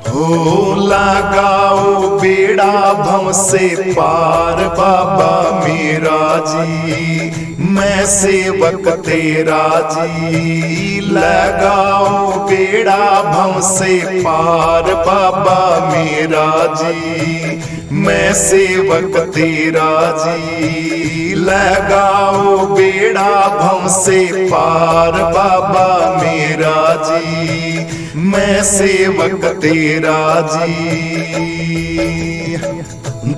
हो लगाओ बेड़ा भव से पार बाबा मेरा जी, मैं सेवक तेरा जी। लगाओ बेड़ा भव से पार बाबा मेरा जी, मैं सेवक तेरा जी। लगाओ बेड़ा भव से पार बाबा मेरा जी, मैं सेवक तेरा जी।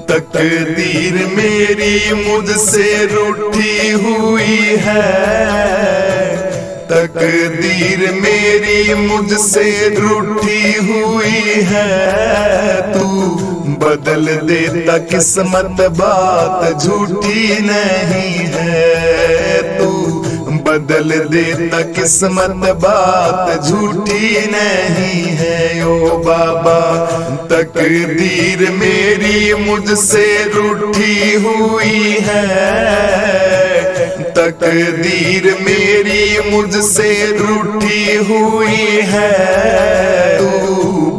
तकदीर मेरी मुझसे रूठी हुई है, तकदीर मेरी मुझसे रूठी हुई है। तू बदल देता किस्मत, बात झूठी नहीं है। तू बदल देता किस्मत, बात झूठी नहीं है। ओ बाबा तकदीर मेरी मुझसे रूठी हुई है, तकदीर मेरी मुझसे रूठी हुई है। तू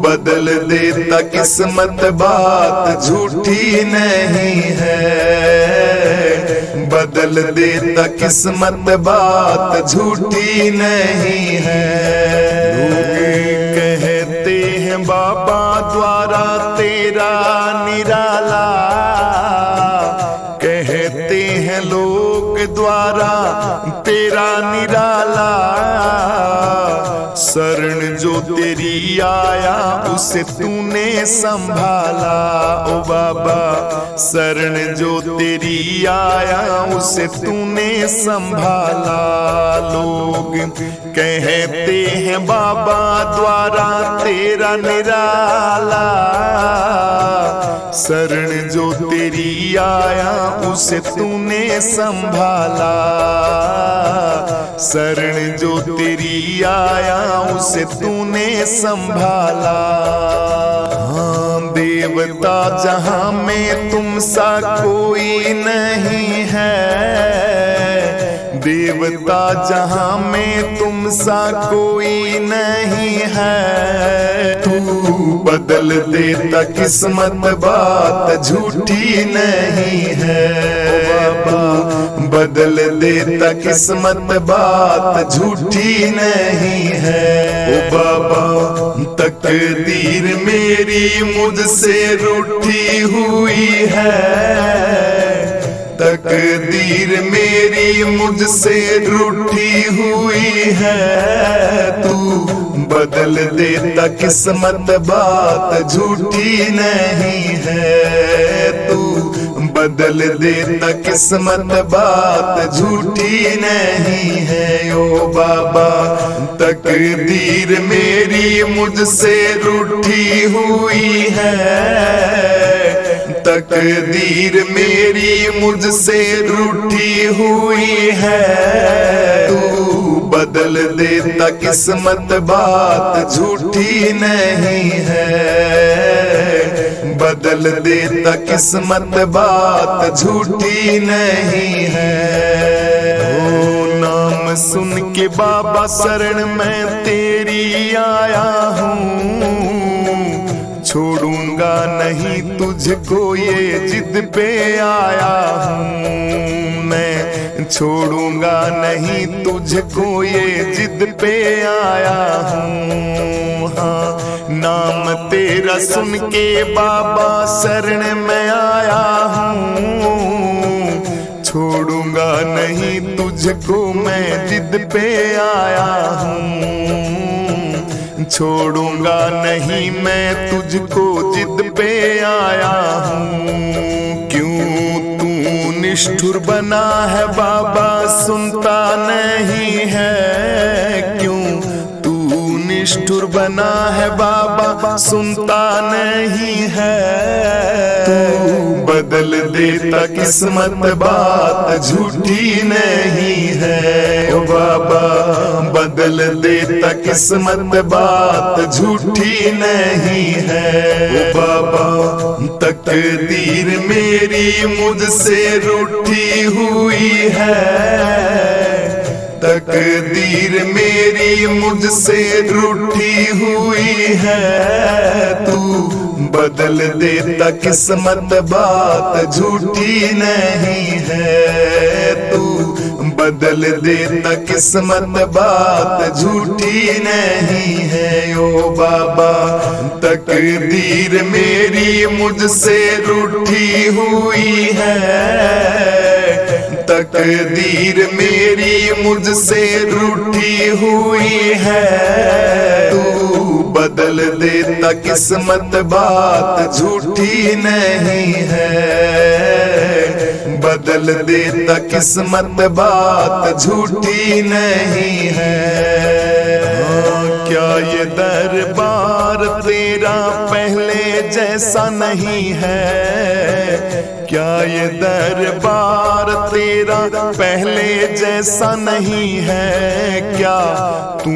बदल देता किस्मत, बात झूठी नहीं है। बदल देता किस्मत, बात झूठी नहीं है। लोग कहते हैं बाबा द्वारा तेरा निराला, कहते हैं लोग द्वारा तेरा निराला। शरण जो तेरी आया उसे तूने संभाला। ओ बाबा शरण जो तेरी आया उसे तूने संभाला। लोग कहते हैं बाबा द्वारा तेरा निराला, शरण जो तेरी आया उसे तूने संभाला। शरण जो तेरी आया उसे तूने संभाला। हाँ देवता जहां में तुम सा कोई नहीं है, देवता जहां में तुम सा कोई नहीं है। तू बदल देता किस्मत, बात झूठी नहीं है। बाबा बदल देता किस्मत, बात झूठी नहीं है। ओ बाबा तकदीर मेरी मुझसे रूठी हुई है, तकदीर मेरी मुझसे रूठी हुई है। तू बदल देता किस्मत, बात झूठी नहीं है। तू बदल देता किस्मत, बात झूठी नहीं है। ओ बाबा तकदीर मेरी मुझसे रूठी हुई है, तकदीर मेरी मुझसे रूठी हुई है। तू बदल देता किस्मत, बात झूठी नहीं है। बदल देता किस्मत, बात झूठी नहीं है। ओ नाम सुन के बाबा शरण मैं तेरी आया हूँ, छोड़ूंगा नहीं तुझको ये जिद पे आया हूँ। मैं छोड़ूंगा नहीं तुझको ये जिद पे आया हूँ। हाँ नाम तेरा सुन के बाबा शरण में आया हूँ, छोड़ूंगा नहीं तुझको मैं जिद पे आया हूँ। छोड़ूंगा नहीं मैं तुझको जिद पे आया हूँ। क्यों तू निष्ठुर बना है बाबा सुनता नहीं है, क्यों तू निष्ठुर बना है बाबा सुनता नहीं है। तू बदल देता किस्मत, बात झूठी नहीं है। ओ बाबा बदल देता किस्मत, बात झूठी नहीं है। ओ बाबा तकदीर मेरी मुझसे रूठी हुई है, तकदीर मेरी मुझसे रूठी हुई है, तू बदल देता किस्मत बात झूठी नहीं है, तू बदल देता किस्मत बात झूठी नहीं है। ओ बाबा तकदीर मेरी मुझसे रूठी हुई है, तकदीर मेरी मुझसे रूठी हुई है, तू बदल देता किस्मत बात झूठी नहीं है, बदल देता किस्मत बात झूठी नहीं है। क्या ये दरबार तेरा पहले जैसा नहीं है, क्या ये दरबार तेरा पहले जैसा नहीं है, क्या तू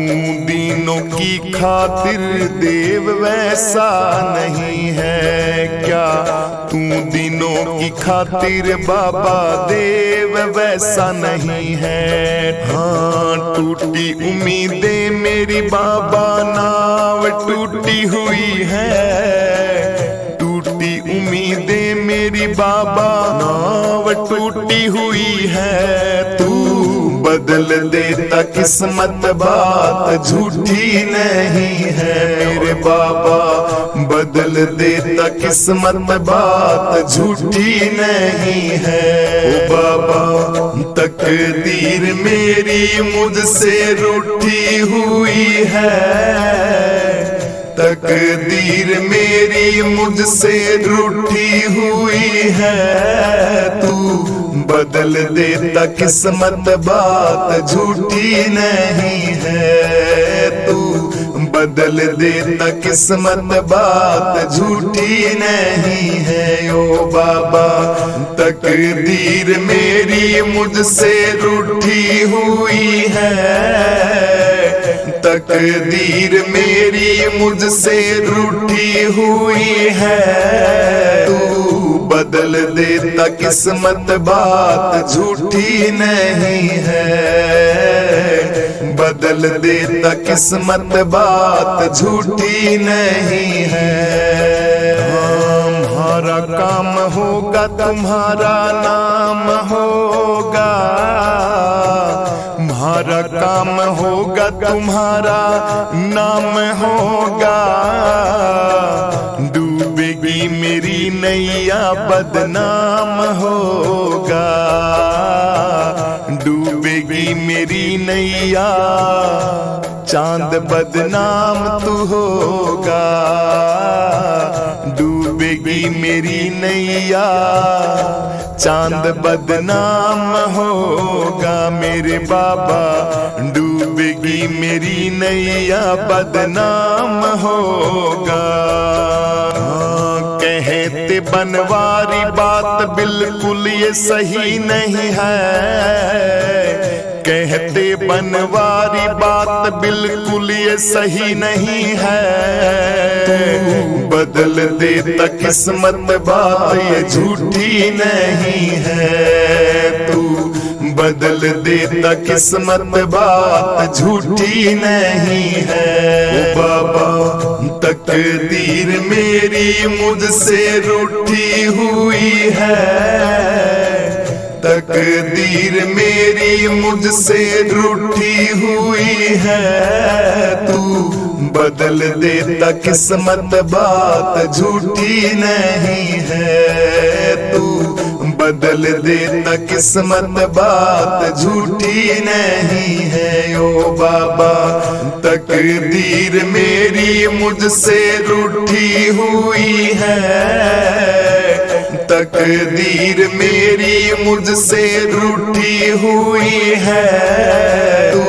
दीनों की खातिर देव वैसा नहीं है, क्या तू दीनों की खातिर बाबा देव वैसा नहीं है। हाँ टूटी उम्मीदें मेरी बाबा नाव टूटी हुई है, टूटी उम्मीदें मेरी बाबा नाव टूटी हुई है, तू बदल देता किस्मत बात झूठी नहीं है, मेरे बाबा बदल देता किस्मत बात झूठी नहीं है। ओ बाबा तकदीर मेरी मुझसे रूठी हुई है, तकदीर मेरी मुझसे रूठी हुई है, तू बदल देता किस्मत बात झूठी नहीं है, तू बदल देता किस्मत बात झूठी नहीं है। ओ बाबा तकदीर मेरी मुझसे रूठी हुई है, तकदीर मेरी मुझसे रूठी हुई है, तू बदल देता किस्मत बात झूठी नहीं है, बदल देता किस्मत बात झूठी नहीं है। हमारा काम होगा तुम्हारा नाम होगा, हमारा काम होगा तुम्हारा नाम होगा, डूबेगी मेरी नैया बदनाम होगा, डूबेगी मेरी नैया चांद बदनाम तू होगा, डूबेगी मेरी नैया चांद बदनाम होगा, मेरे बाबा डूबेगी मेरी नैया बदनाम होगा। कहते बनवारी बात बिल्कुल ये सही नहीं है, कहते बनवारी बात बिल्कुल ये सही नहीं है, तू बदल देता किस्मत बात ये झूठी नहीं है, तू बदल देता किस्मत बात झूठी नहीं है। ओ बाबा तकदीर मेरी मुझसे रूठी हुई है, तकदीर मेरी मुझसे रूठी हुई है, तू बदल देता किस्मत बात झूठी नहीं है, तू बदल देता किस्मत बात झूठी नहीं है। ओ बाबा तकदीर मेरी मुझसे रूठी हुई है, तकदीर मेरी मुझसे रूठी हुई है, तू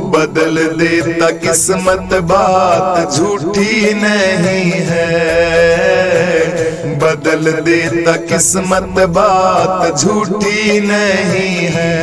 बदल देता किस्मत बात झूठी नहीं है, बदल देता किस्मत बात झूठी नहीं है।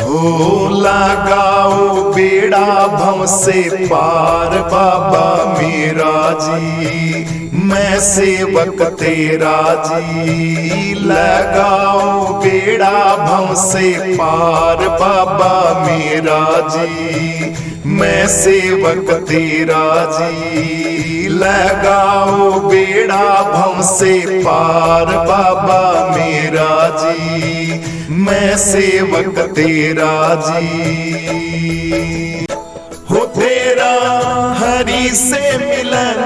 हो लगाओ बेड़ा भव से पार बाबा मेरा जी, मैं सेवक तेरा जी, लगाओ बेड़ा भव से पार बाबा मेरा जी। मैं सेवक तेरा जी, लगाओ बेड़ा भव से पार बाबा मेरा जी। मैं सेवक तेरा जी। हो तेरा हरि से मिलन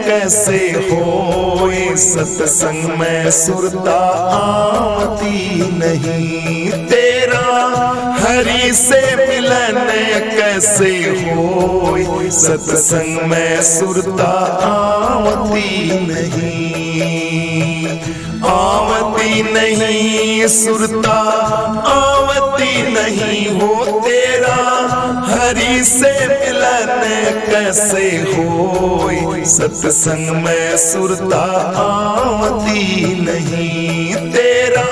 कैसे होए, सत्संग में सुरता आती नहीं। तेरा हरि से मिलन कैसे होए, सत्संग में सुरता आवती नहीं। आवती नहीं सुरता आवती नहीं, हो तेरा हरि से मिलन कैसे होए, सत्संग में सुरता आवती नहीं। तेरा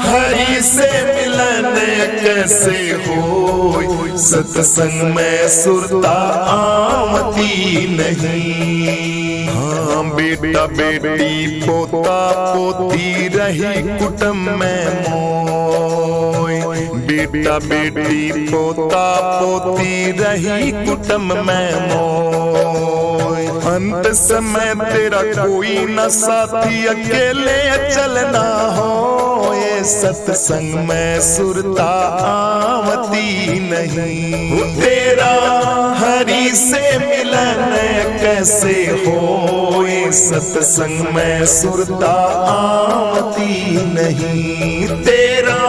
हरि से मिलन कैसे होए, सत्संग में सुरता आवती नहीं। हाँ बेटा बेटी पोता पोती रही कुटुंब में मोय। बेटा बेटी पोता पोती रही कुटुंब में मोय। अंत समय तेरा कोई न साथी, अकेले चलना हो, ये सत्संग में सुरता आवती नहीं। तेरा हरि से मिलन कैसे होए, सत्संग में सुरता आवती नहीं। तेरा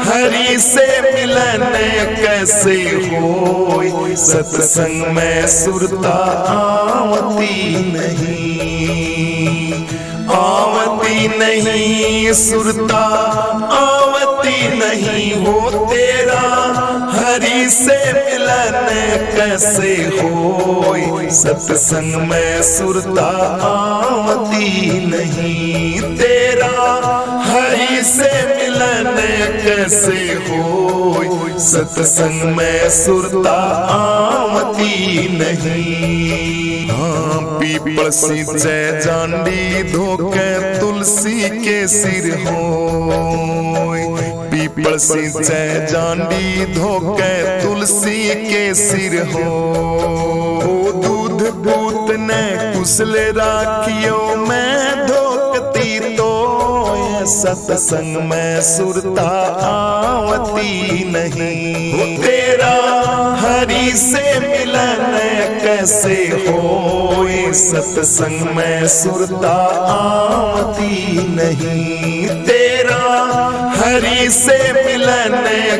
हरि से मिलन कैसे होए, सत्संग में सुरता आवती नहीं। आवती नहीं सुरता आवती नहीं, हो तेरा हरि से मिलन कैसे होए, सत्संग में सुरता आवती नहीं। तेरा हरि से मिलन कैसे होए, सत्संग में सुरता आवती नहीं। हाँ पीपल सींचे जांडी धोके तुलसी के सिर होए। पीपल सींचे जांडी धोके तुलसी के सिर हो। दूध पूत ने कुशल राखियो मैं धोकती तो, सत्संग में सुरता आवती नहीं। तेरा हरि से मिलन कैसे होए, सत्संग में सुरता आवती नहीं। तेरा हरि से मिलन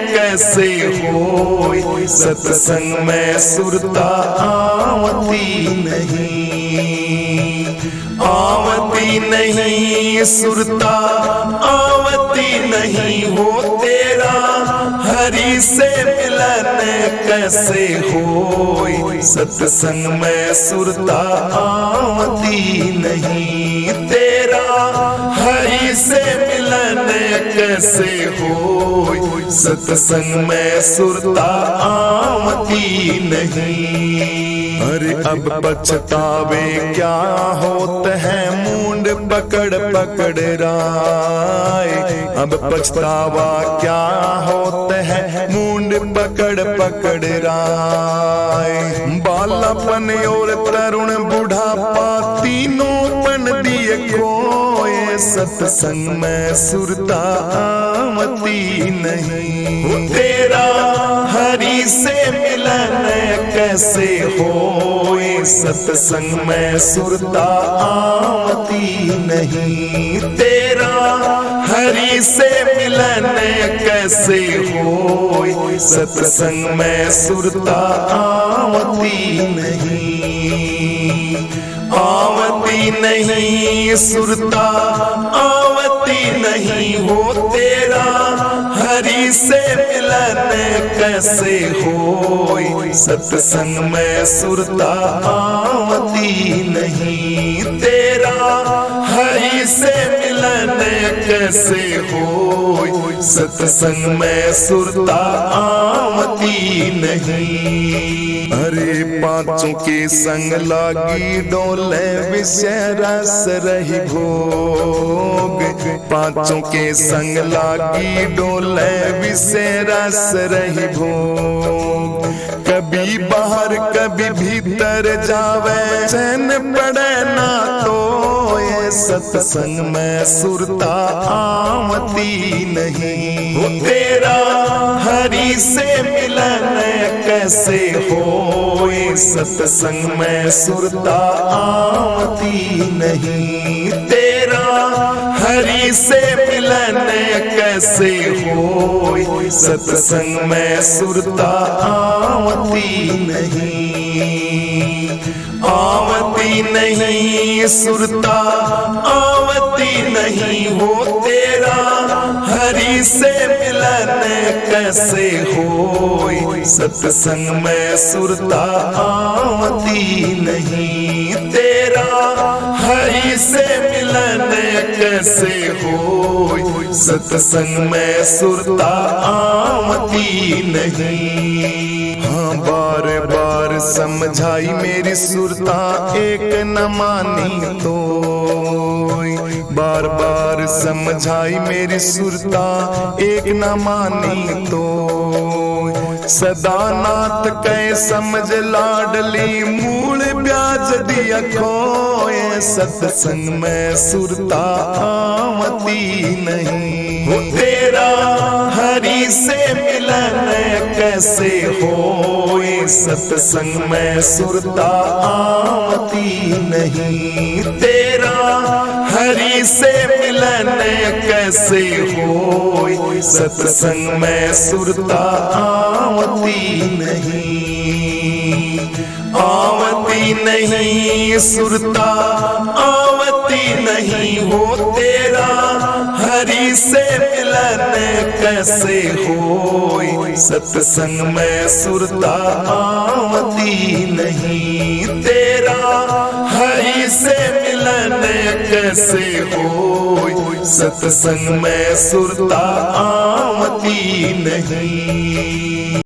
कैसे होए, सत्संग में सुरता आवती नहीं। आवती नहीं सुरता आवती नहीं, हो तेरा हरि से मिलन कैसे होए, सत्संग में सुरता आवती नहीं। तेरा हरि से मिलन कैसे होए, सत्संग में सुरता आवती नहीं। अरे अब पछतावे क्या होत है, मूंड पकड़ पकड़ राय। अब पछतावा क्या होत है, मूंड पकड़ पकड़ राय। बालापन और तरुण बुढ़ापा तीनों पन दिए खोए, सत्संग में सुरता आवती नहीं। तेरा हरि से मिलन कैसे होए, सत्संग में सुरता आवती नहीं। तेरा हरि से मिलन कैसे होए, सत्संग में सुरता आवती नहीं। आवती नहीं सुरता आवती नहीं, हो तेरा हरि से मिलन कैसे होए, सत्संग में सुरता आवती नहीं। तेरा हरि से मिलन कैसे होय, सत्संग में सुरता आवती नहीं। अरे पांचों के संग लागी डोले विषय रस रही भोग, पांचों के संग लागी डोले विषय रस रही भोग। कभी बाहर कभी भीतर जावे, चैन पड़े ना तो ये सत्संग में सुरता आवती नहीं। तेरा हरि से मिलन कैसे होए, सत्संग में सुरता आवती नहीं। तेरा हरि से मिलन कैसे होए, सत्संग में सुरता आवती नहीं। आवती नहीं सुरता आवती नहीं हो, तेरा हरि से मिलन कैसे होय, सत्संग में सुरता आवती नहीं। तेरा हरि से मिलन कैसे होय, सत्संग में सुरता आवती नहीं। हाँ बार बार समझाई मेरी सुरता एक न मानी तो, बार बार समझाई मेरी सुरता एक न मानी तो। सदा नाथ कै समझ लाडली, मूल ब्याज दिया खोए, सत्संग में सुरता आवती नहीं। तेरा हरि से मिलन कैसे होए, सत्संग में सुरता आवती नहीं। तेरा हरि से मिलन कैसे होए, सत्संग में सुरता आवती नहीं। आवती नहीं सुरता आवती नहीं हो, तेरा हरि से मिलन कैसे होय, सत्संग में सुरता आवती नहीं। तेरा हरि से मिलन कैसे होय, सत्संग में सुरता आवती नहीं।